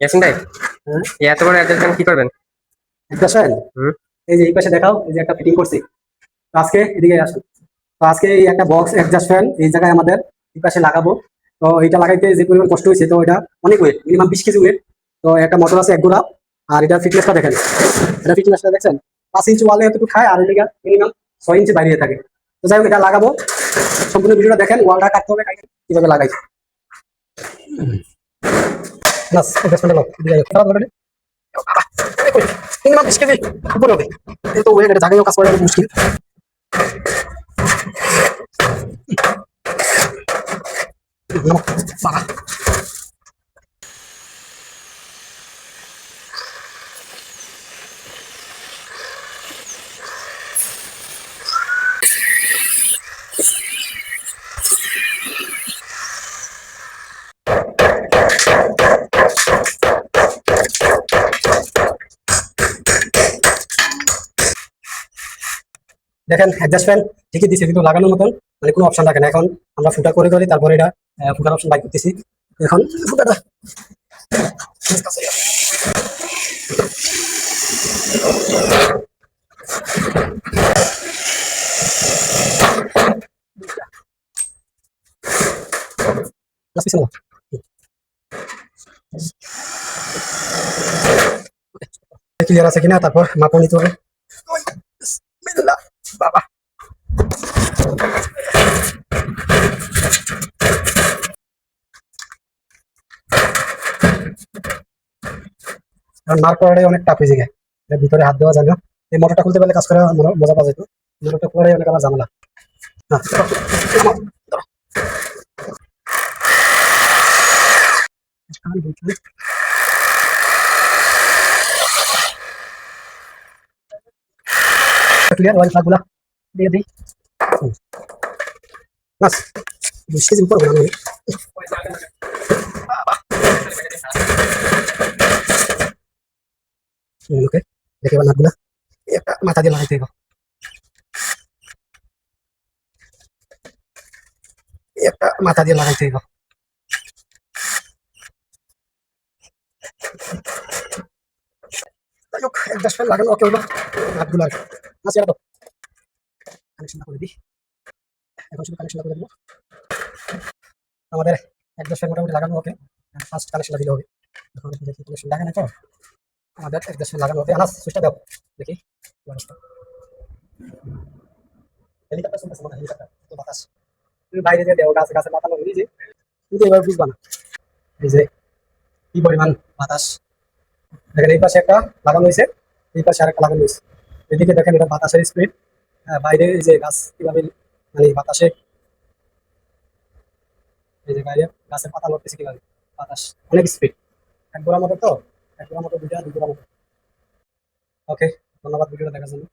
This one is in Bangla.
ইয়াসিন ভাই, হ্যাঁ, এত বড় অ্যাডজাস্ট ফ্যান কি করবেন? একটা শোয়েন। হুম। এই যে এই পাশে দেখাও, এই যে একটা ফিটিং করছি। তো আজকে এদিকে আসুন। তো আজকে এই একটা বক্স অ্যাডজাস্ট ফ্যান এই জায়গায় আমাদের এই পাশে লাগাবো। তো এটা লাগাইতে যে পরিমাণ কষ্ট হয়েছে, তো এটা অনেক ওয়েট, মিনিমাম 20 কেজি ওয়েট। তো একটা মোটর আছে এক গোড়া। আর এটা ফিটনেসটা দেখেন, এটা ফিটনেসটা দেখছেন, 5 ইঞ্চি ওয়ালে এতটুকু খায়, আর এদিকে মিনিমাম 6 ইঞ্চি বাইরে থাকে। তো যাই হোক, এটা লাগাবো। সম্পূর্ণ ভিডিওটা দেখেন, ওয়ালটা কাটতে হবে, কাটতে কিভাবে লাগাই। বাস অ্যাডজাস্টমেন্ট লাও এদিকে আয়। খারাপ লাগে মিনিমাম 20 কেজি উপরে হবে। এই তো ওয়েট, এটা জায়গায়ও কাজ করা মুশকিল। নামো, বাবা। দেখেন অ্যাডজাস্ট ফ্যান ঠিকই দিছে, কিন্তু লাগানোর মতন মানে কোনো অপশন থাকে না। এখন আমরা ফুটা করে করে তারপরে এটা ফুটার অপশন বাই করতেছি। এখন ফুটাটা পিছনে নাও। ক্লিয়ার আছে কিনা তারপর মাপও নিতে হবে। বিসমিল্লাহ, বাবা। কারণ মার করাটাই অনেক টাফ হয়ে যায়, এর ভিতরে হাত দেওয়া যায় না। এই মোটরটা খুলতে পারলে কাজ করা মজা পাওয়া যেত। মোটরটা খোলাটাই অনেক আমার ঝামেলা। হ্যাঁ, ক্লিয়ার, ওয়াইল প্লাগগুলা দিয়ে দিই। বাস 20 কেজি উপর বানানো। ওকে, দেখে এবার নাটগুলা একটা মাথা দিয়ে লাগাইতে হবে। একটা মাথা দিয়ে লাগাইতে হবে। যাই হোক, অ্যাডজাস্ট ফ্যান লাগানো ওকে হলো। নাটগুলো আর আচ্ছা, এটা তো কানেকশনটা করে দিই। এখন শুধু কানেকশনটা করে দেবো। আমাদের অ্যাডজাস্ট ফ্যান মোটামুটি লাগানো ওকে। ফার্স্ট কানেকশনটা দিলে হবে। এখন দেখি কানেকশন দেখা না তো। আমাদের অ্যাডজাস্ট ফ্যান লাগানো ওকে। আনাস সুইচটা দাও, দেখি কি অবস্থা। হেলিকপ্টার শুনতেছে মনে হয়, হেলিকপ্টার তো বাতাস। তুমি বাইরে দিয়ে দেও, গাছে গাছে পাতা লাগবে, এই যে তুমি তো এবার বুঝবা না। এই যে কি পরিমাণ বাতাস। দেখেন এই পাশে একটা লাগানো হয়েছে, এই পাশে আরেকটা লাগানো হয়েছে। এদিকে দেখেন এটা বাতাসের স্পিড। বাইরে এই যে গাছ কিভাবে মানে বাতাসে, এই যে বাইরে গাছের পাতা লড়তেছে কিভাবে, বাতাস অনেক স্পিড। এক গোড়া মতো তো, এক গোড়া মতো দুইটা, দুই গোড়া মতো। ওকে, ধন্যবাদ ভিডিওটা দেখার জন্য।